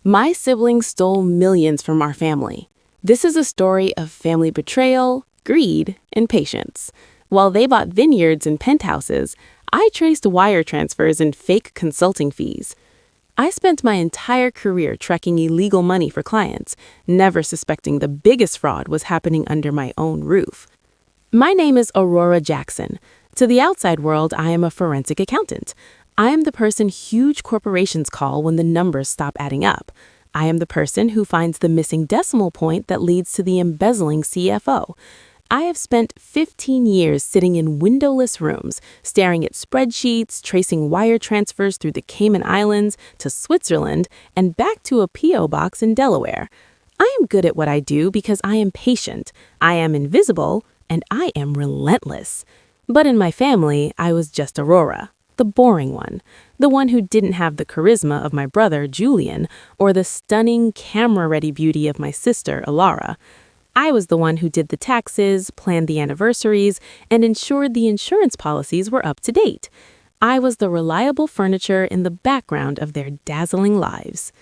My siblings stole millions from our family. This is a story of family betrayal, greed, and patience. While they bought vineyards and penthouses, I traced wire transfers and fake consulting fees. I spent my entire career tracking illegal money for clients, never suspecting the biggest fraud was happening under my own roof. My name is Aurora Jackson. To the outside world, I am a forensic accountant. I am the person huge corporations call when the numbers stop adding up. I am the person who finds the missing decimal point that leads to the embezzling CFO. I have spent 15 years sitting in windowless rooms, staring at spreadsheets, tracing wire transfers through the Cayman Islands to Switzerland and back to a P.O. box in Delaware. I am good at what I do because I am patient, I am invisible, and I am relentless. But in my family, I was just Aurora, the boring one, the one who didn't have the charisma of my brother, Julian, or the stunning, camera-ready beauty of my sister, Alara. I was the one who did the taxes, planned the anniversaries, and ensured the insurance policies were up to date. I was the reliable furniture in the background of their dazzling lives.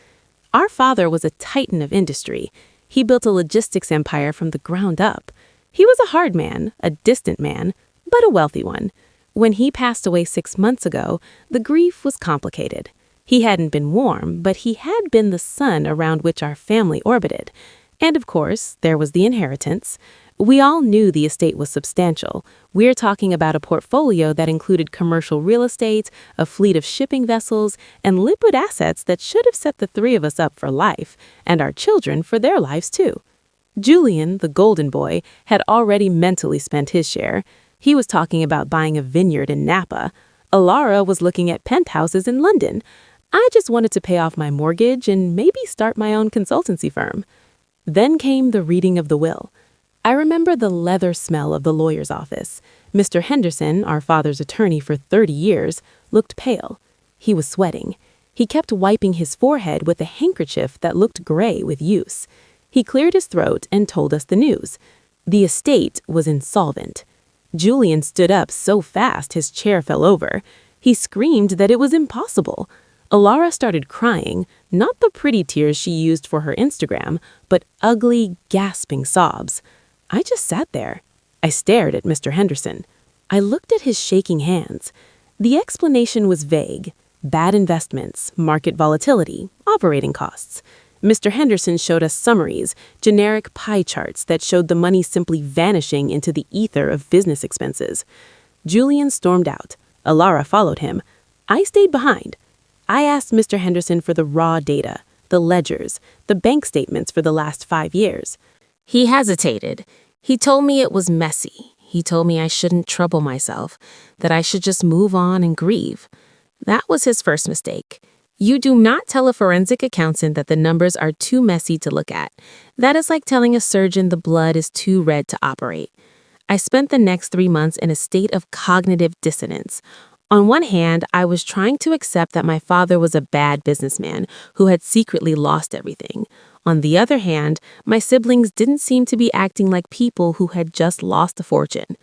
Our father was a titan of industry. He built a logistics empire from the ground up. He was a hard man, a distant man, but a wealthy one. When he passed away 6 months ago, the grief was complicated. He hadn't been warm, but he had been the sun around which our family orbited. And of course, there was the inheritance. We all knew the estate was substantial. We're talking about a portfolio that included commercial real estate, a fleet of shipping vessels, and liquid assets that should have set the three of us up for life, and our children for their lives too. Julian, the golden boy, had already mentally spent his share. He was talking about buying a vineyard in Napa. Alara was looking at penthouses in London. I just wanted to pay off my mortgage and maybe start my own consultancy firm. Then came the reading of the will. I remember the leather smell of the lawyer's office. Mr. Henderson, our father's attorney for 30 years, looked pale. He was sweating. He kept wiping his forehead with a handkerchief that looked gray with use. He cleared his throat and told us the news. The estate was insolvent. Julian stood up so fast his chair fell over. He screamed that it was impossible. Alara started crying, not the pretty tears she used for her Instagram, but ugly, gasping sobs. I just sat there. I stared at Mr. Henderson. I looked at his shaking hands. The explanation was vague. Bad investments, market volatility, operating costs. Mr. Henderson showed us summaries, generic pie charts that showed the money simply vanishing into the ether of business expenses. Julian stormed out. Alara followed him. I stayed behind. I asked Mr. Henderson for the raw data, the ledgers, the bank statements for the last 5 years. He hesitated. He told me it was messy. He told me I shouldn't trouble myself, that I should just move on and grieve. That was his first mistake. You do not tell a forensic accountant that the numbers are too messy to look at. That is like telling a surgeon the blood is too red to operate. I spent the next 3 months in a state of cognitive dissonance. On one hand, I was trying to accept that my father was a bad businessman who had secretly lost everything. On the other hand, my siblings didn't seem to be acting like people who had just lost a fortune.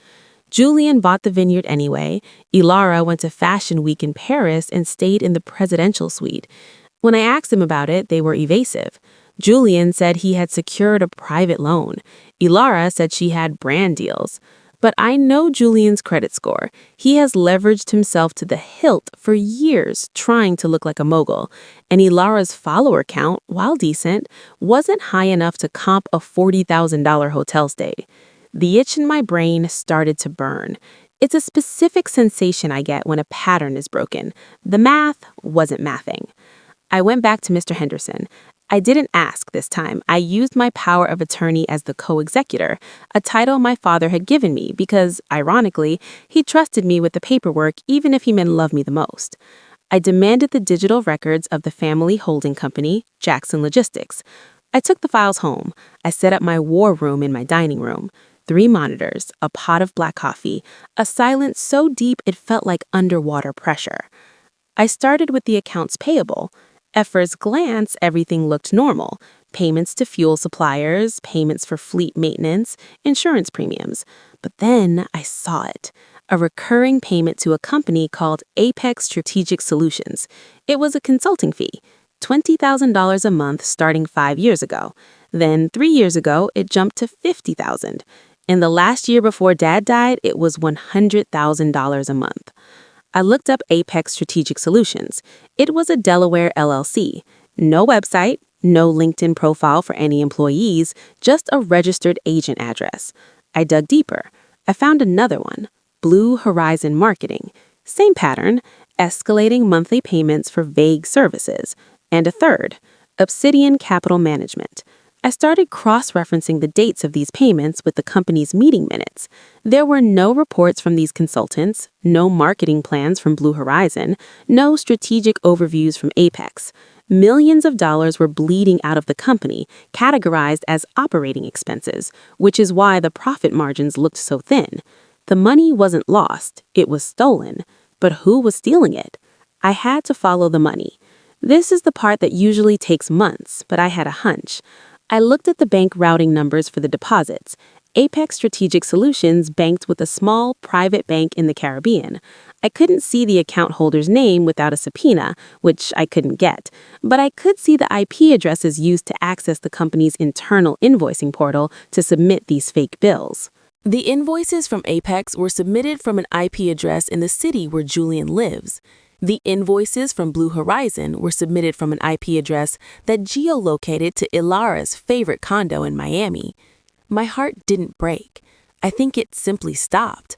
Julian bought the vineyard anyway. Ilara went to Fashion Week in Paris and stayed in the presidential suite. When I asked them about it, they were evasive. Julian said he had secured a private loan. Ilara said she had brand deals. But I know Julian's credit score. He has leveraged himself to the hilt for years trying to look like a mogul. And Ilara's follower count, while decent, wasn't high enough to comp a $40,000 hotel stay. The itch in my brain started to burn. It's a specific sensation I get when a pattern is broken. The math wasn't mathing. I went back to Mr. Henderson. I didn't ask this time. I used my power of attorney as the co-executor, a title my father had given me because, ironically, he trusted me with the paperwork even if he meant love me the most. I demanded the digital records of the family holding company, Jackson Logistics. I took the files home. I set up my war room in my dining room. 3 monitors, a pot of black coffee, a silence so deep it felt like underwater pressure. I started with the accounts payable. At first glance, everything looked normal. Payments to fuel suppliers, payments for fleet maintenance, insurance premiums. But then I saw it. A recurring payment to a company called Apex Strategic Solutions. It was a consulting fee. $20,000 a month starting 5 years ago. Then 3 years ago, it jumped to $50,000. In the last year before Dad died, it was $100,000 a month. I looked up Apex Strategic Solutions. It was a Delaware LLC. No website, no LinkedIn profile for any employees, just a registered agent address. I dug deeper. I found another one, Blue Horizon Marketing. Same pattern, escalating monthly payments for vague services. And a third, Obsidian Capital Management. I started cross-referencing the dates of these payments with the company's meeting minutes. There were no reports from these consultants, no marketing plans from Blue Horizon, no strategic overviews from Apex. Millions of dollars were bleeding out of the company, categorized as operating expenses, which is why the profit margins looked so thin. The money wasn't lost, it was stolen. But who was stealing it? I had to follow the money. This is the part that usually takes months, but I had a hunch. I looked at the bank routing numbers for the deposits. Apex Strategic Solutions banked with a small private bank in the Caribbean. I couldn't see the account holder's name without a subpoena, which I couldn't get, but I could see the IP addresses used to access the company's internal invoicing portal to submit these fake bills. The invoices from Apex were submitted from an IP address in the city where Julian lives. The invoices from Blue Horizon were submitted from an IP address that geolocated to Ilara's favorite condo in Miami. My heart didn't break. I think it simply stopped.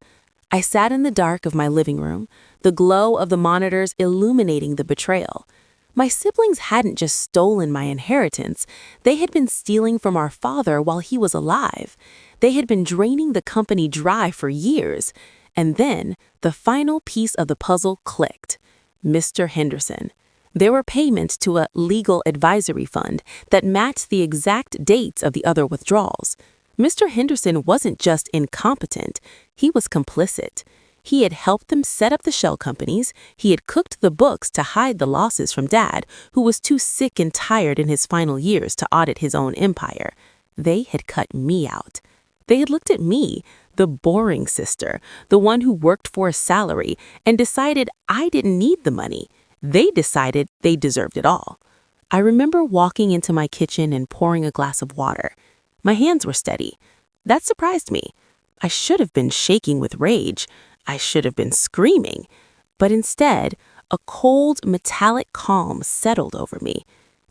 I sat in the dark of my living room, the glow of the monitors illuminating the betrayal. My siblings hadn't just stolen my inheritance, they had been stealing from our father while he was alive. They had been draining the company dry for years. And then, the final piece of the puzzle clicked. Mr. Henderson. There were payments to a legal advisory fund that matched the exact dates of the other withdrawals. Mr. Henderson wasn't just incompetent, he was complicit. He had helped them set up the shell companies, he had cooked the books to hide the losses from Dad, who was too sick and tired in his final years to audit his own empire. They had cut me out. They had looked at me, the boring sister, the one who worked for a salary, and decided I didn't need the money. They decided they deserved it all. I remember walking into my kitchen and pouring a glass of water. My hands were steady. That surprised me. I should have been shaking with rage. I should have been screaming. But instead, a cold, metallic calm settled over me.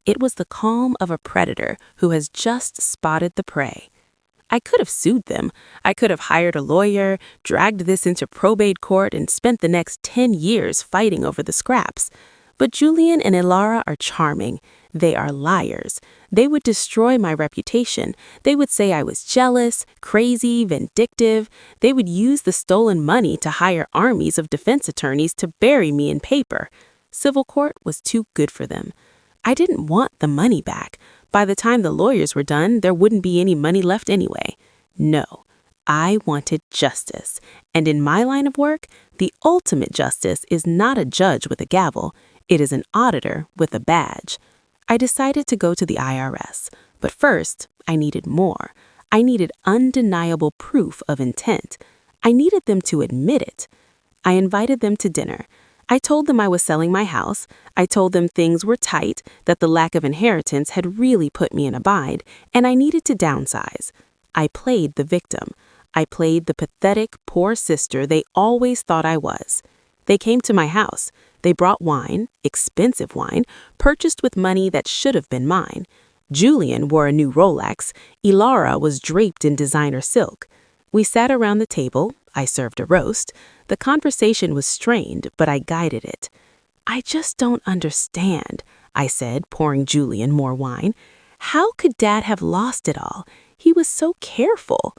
It was the calm of a predator who has just spotted the prey. I could have sued them. I could have hired a lawyer, dragged this into probate court, and spent the next 10 years fighting over the scraps. But Julian and Ilara are charming. They are liars. They would destroy my reputation. They would say I was jealous, crazy, vindictive. They would use the stolen money to hire armies of defense attorneys to bury me in paper. Civil court was too good for them. I didn't want the money back. By the time the lawyers were done, there wouldn't be any money left anyway. No, I wanted justice. And in my line of work, the ultimate justice is not a judge with a gavel. It is an auditor with a badge. I decided to go to the IRS. But first, I needed more. I needed undeniable proof of intent. I needed them to admit it. I invited them to dinner. I told them I was selling my house. I told them things were tight, that the lack of inheritance had really put me in a bind, and I needed to downsize. I played the victim. I played the pathetic, poor sister they always thought I was. They came to my house. They brought wine, expensive wine, purchased with money that should have been mine. Julian wore a new Rolex. Ilara was draped in designer silk. We sat around the table. I served a roast. The conversation was strained, but I guided it. I just don't understand, I said, pouring Julian more wine. How could Dad have lost it all? He was so careful.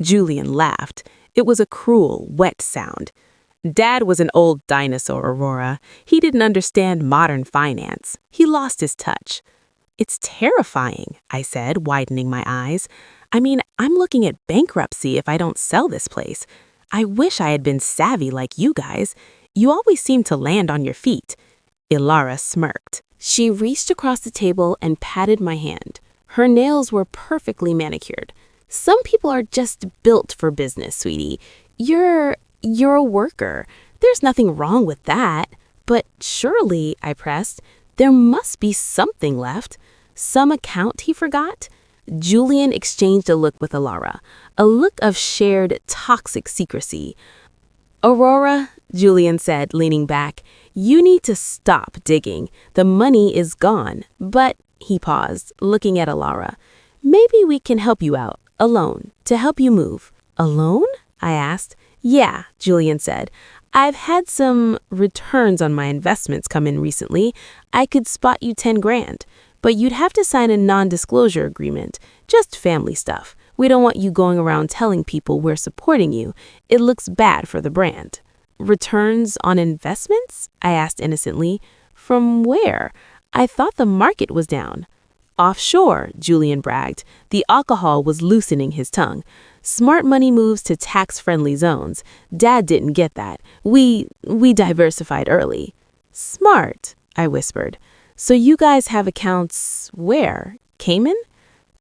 Julian laughed. It was a cruel, wet sound. Dad was an old dinosaur, Aurora. He didn't understand modern finance. He lost his touch. It's terrifying, I said, widening my eyes. I mean, I'm looking at bankruptcy if I don't sell this place. I wish I had been savvy like you guys. You always seem to land on your feet. Ilara smirked. She reached across the table and patted my hand. Her nails were perfectly manicured. Some people are just built for business, sweetie. You're a worker. There's nothing wrong with that. But surely, I pressed, There must be something left. Some account he forgot? Julian exchanged a look with Alara, a look of shared toxic secrecy. Aurora, Julian said, leaning back, you need to stop digging. The money is gone. But, he paused, looking at Alara, maybe we can help you out, alone, to help you move. Alone? I asked. Yeah, Julian said. I've had some returns on my investments come in recently. I could spot you 10 grand. But you'd have to sign a non-disclosure agreement. Just family stuff. We don't want you going around telling people we're supporting you. It looks bad for the brand. Returns on investments? I asked innocently. From where? I thought the market was down. Offshore, Julian bragged. The alcohol was loosening his tongue. Smart money moves to tax-friendly zones. Dad didn't get that. We diversified early. Smart, I whispered. So you guys have accounts where? Cayman?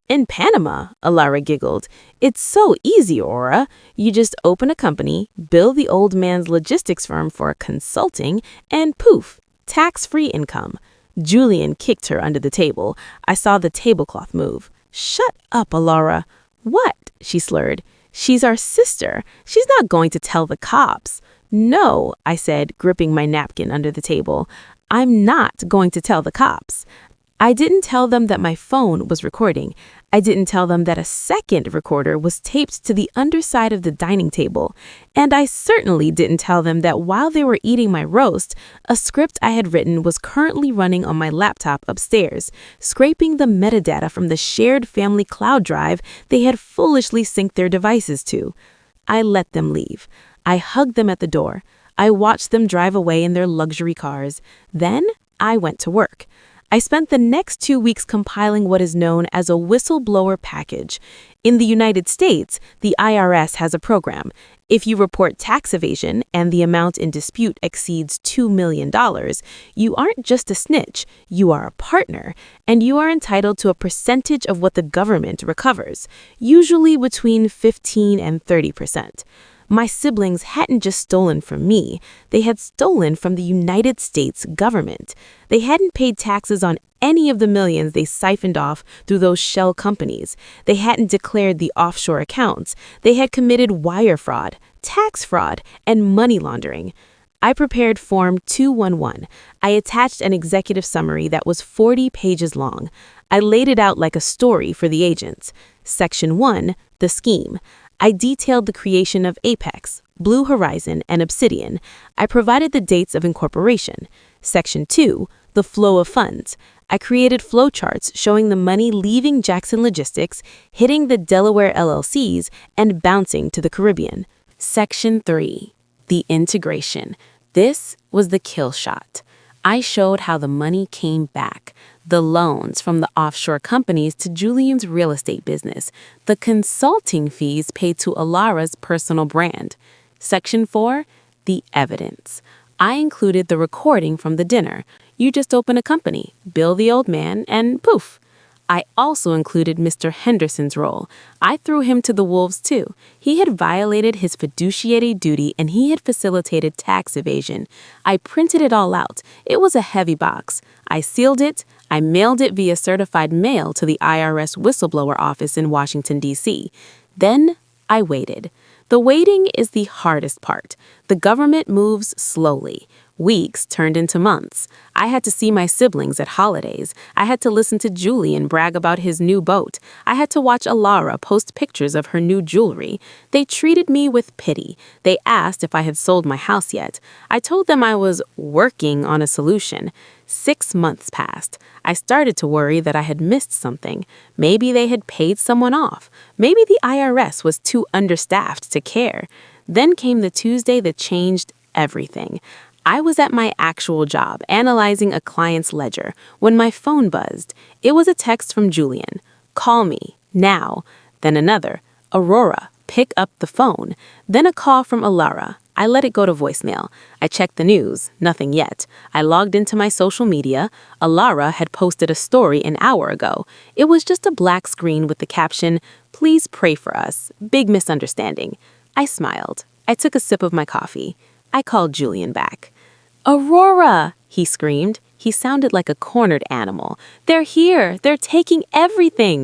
In Panama, Alara giggled. It's so easy, Aura. You just open a company, bill the old man's logistics firm for consulting, and poof, tax-free income. Julian kicked her under the table. I saw the tablecloth move. Shut up, Alara. What? She slurred. She's our sister. She's not going to tell the cops. No, I said, gripping my napkin under the table. I'm not going to tell the cops. I didn't tell them that my phone was recording. I didn't tell them that a second recorder was taped to the underside of the dining table. And I certainly didn't tell them that while they were eating my roast, a script I had written was currently running on my laptop upstairs, scraping the metadata from the shared family cloud drive they had foolishly synced their devices to. I let them leave. I hugged them at the door. I watched them drive away in their luxury cars. Then I went to work. I spent the next 2 weeks compiling what is known as a whistleblower package. In the United States, the IRS has a program. If you report tax evasion and the amount in dispute exceeds $2 million, you aren't just a snitch, you are a partner, and you are entitled to a percentage of what the government recovers, usually between 15 and 30%. My siblings hadn't just stolen from me, they had stolen from the United States government. They hadn't paid taxes on any of the millions they siphoned off through those shell companies. They hadn't declared the offshore accounts. They had committed wire fraud, tax fraud, and money laundering. I prepared Form 211. I attached an executive summary that was 40 pages long. I laid it out like a story for the agents. Section 1, the scheme. I detailed the creation of Apex, Blue Horizon, and Obsidian. I provided the dates of incorporation. Section 2, the flow of funds. I created flowcharts showing the money leaving Jackson Logistics, hitting the Delaware LLCs, and bouncing to the Caribbean. Section 3, the integration. This was the kill shot. I showed how the money came back. The loans from the offshore companies to Julian's real estate business. The consulting fees paid to Alara's personal brand. Section 4, the evidence. I included the recording from the dinner. You just open a company, bill the old man, and poof. I also included Mr. Henderson's role. I threw him to the wolves too. He had violated his fiduciary duty and he had facilitated tax evasion. I printed it all out. It was a heavy box. I sealed it. I mailed it via certified mail to the IRS whistleblower office in Washington, D.C. Then I waited. The waiting is the hardest part. The government moves slowly. Weeks turned into months. I had to see my siblings at holidays. I had to listen to Julian brag about his new boat. I had to watch Alara post pictures of her new jewelry. They treated me with pity. They asked if I had sold my house yet. I told them I was working on a solution. 6 months passed. I started to worry that I had missed something. Maybe they had paid someone off. Maybe the IRS was too understaffed to care. Then came the Tuesday that changed everything. I was at my actual job, analyzing a client's ledger, when my phone buzzed. It was a text from Julian. Call me, now. Then another. Aurora, pick up the phone. Then a call from Alara. I let it go to voicemail. I checked the news. Nothing yet. I logged into my social media. Alara had posted a story an hour ago. It was just a black screen with the caption, "Please pray for us. Big misunderstanding." I smiled. I took a sip of my coffee. I called Julian back. "Aurora!" he screamed. He sounded like a cornered animal. "They're here! They're taking everything!"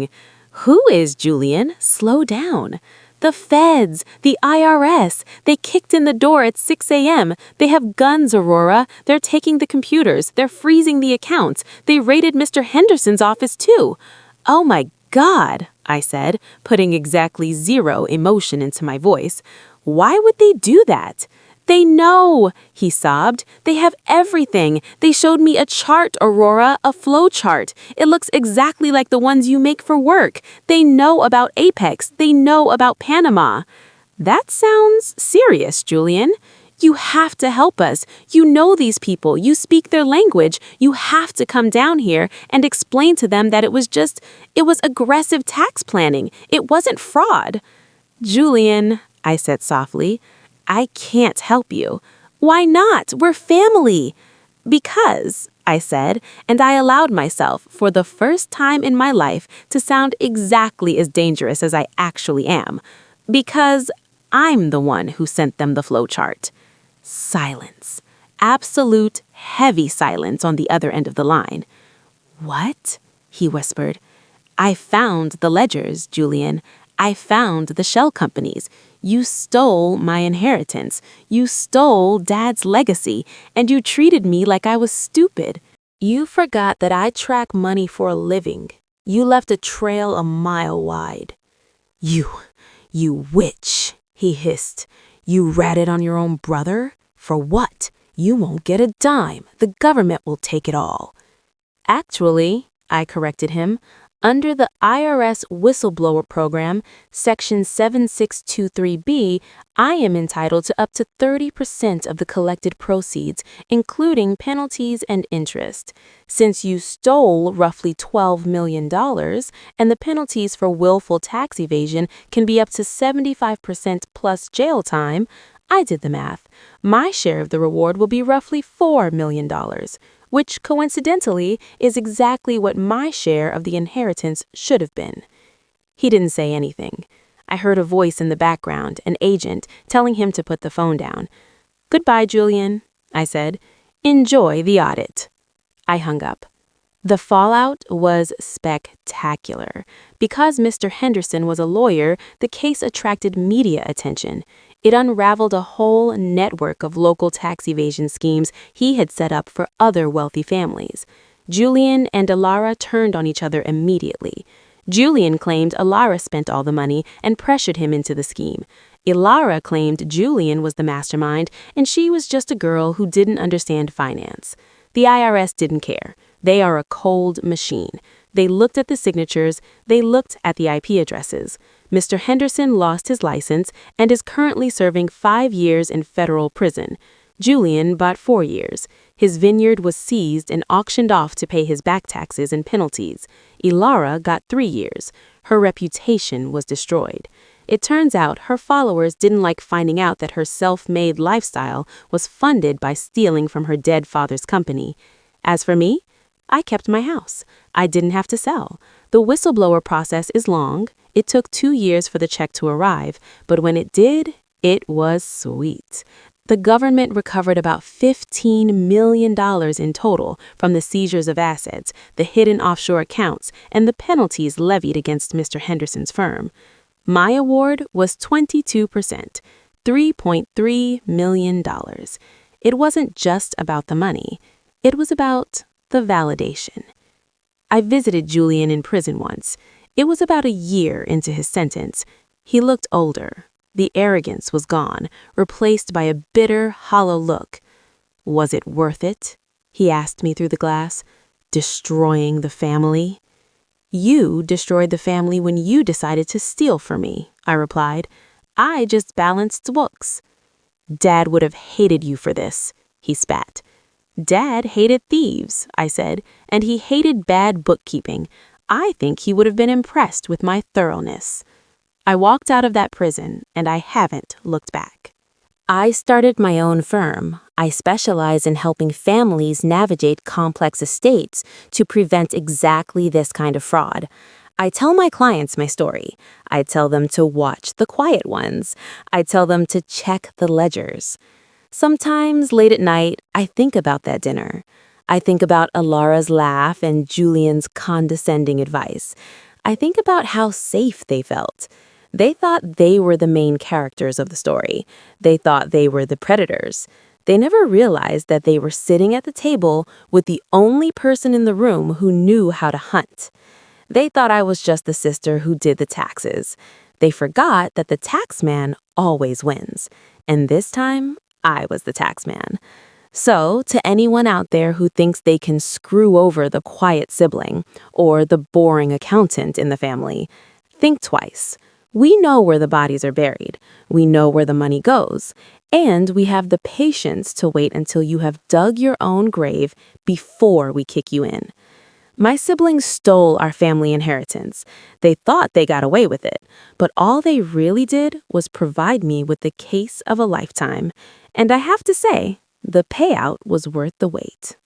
"Who is, Julian? Slow down." "The feds, the IRS. They kicked in the door at 6 a.m. They have guns, Aurora. They're taking the computers. They're freezing the accounts. They raided Mr. Henderson's office too." "Oh my God," I said, putting exactly zero emotion into my voice. "Why would they do that?" "They know," he sobbed. "They have everything. They showed me a chart, Aurora, a flow chart. It looks exactly like the ones you make for work. They know about Apex. They know about Panama." "That sounds serious, Julian. You have to help us. You know these people. You speak their language. You have to come down here and explain to them that it was aggressive tax planning. It wasn't fraud." "Julian," I said softly, "I can't help you." "Why not? We're family." "Because," I said, and I allowed myself, for the first time in my life, to sound exactly as dangerous as I actually am. "Because I'm the one who sent them the flowchart." Silence. Absolute, heavy silence on the other end of the line. "What?" he whispered. "I found the ledgers, Julian. I found the shell companies. You stole my inheritance. You stole Dad's legacy, and you treated me like I was stupid. You forgot that I track money for a living. You left a trail a mile wide." You witch," he hissed. "You ratted on your own brother? For what? You won't get a dime. The government will take it all." "Actually," I corrected him, "under the IRS whistleblower program, Section 7623B, I am entitled to up to 30% of the collected proceeds, including penalties and interest. Since you stole roughly $12 million, and the penalties for willful tax evasion can be up to 75% plus jail time, I did the math. My share of the reward will be roughly $4 million. Which, coincidentally, is exactly what my share of the inheritance should have been." He didn't say anything. I heard a voice in the background, an agent, telling him to put the phone down. "Goodbye, Julian," I said. "Enjoy the audit." I hung up. The fallout was spectacular. Because Mr. Henderson was a lawyer, the case attracted media attention. It unraveled a whole network of local tax evasion schemes he had set up for other wealthy families. Julian and Alara turned on each other immediately. Julian claimed Alara spent all the money and pressured him into the scheme. Alara claimed Julian was the mastermind and she was just a girl who didn't understand finance. The IRS didn't care. They are a cold machine. They looked at the signatures. They looked at the IP addresses. Mr. Henderson lost his license and is currently serving 5 years in federal prison. Julian bought 4 years. His vineyard was seized and auctioned off to pay his back taxes and penalties. Alara got 3 years. Her reputation was destroyed. It turns out her followers didn't like finding out that her self-made lifestyle was funded by stealing from her dead father's company. As for me, I kept my house. I didn't have to sell. The whistleblower process is long. It took 2 years for the check to arrive, but when it did, it was sweet. The government recovered about $15 million in total from the seizures of assets, the hidden offshore accounts, and the penalties levied against Mr. Henderson's firm. My award was 22%, $3.3 million. It wasn't just about the money. It was about the validation. I visited Julian in prison once. It was about a year into his sentence. He looked older. The arrogance was gone, replaced by a bitter, hollow look. "Was it worth it?" he asked me through the glass. "Destroying the family?" "You destroyed the family when you decided to steal from me," I replied. "I just balanced books." "Dad would have hated you for this," he spat. "Dad hated thieves," I said, "and he hated bad bookkeeping. I think he would have been impressed with my thoroughness." I walked out of that prison, and I haven't looked back. I started my own firm. I specialize in helping families navigate complex estates to prevent exactly this kind of fraud. I tell my clients my story. I tell them to watch the quiet ones. I tell them to check the ledgers. Sometimes late at night, I think about that dinner. I think about Alara's laugh and Julian's condescending advice. I think about how safe they felt. They thought they were the main characters of the story. They thought they were the predators. They never realized that they were sitting at the table with the only person in the room who knew how to hunt. They thought I was just the sister who did the taxes. They forgot that the tax man always wins. And this time, I was the tax man. So, to anyone out there who thinks they can screw over the quiet sibling or the boring accountant in the family, think twice. We know where the bodies are buried. We know where the money goes. And we have the patience to wait until you have dug your own grave before we kick you in. My siblings stole our family inheritance. They thought they got away with it, but all they really did was provide me with the case of a lifetime. And I have to say, the payout was worth the wait.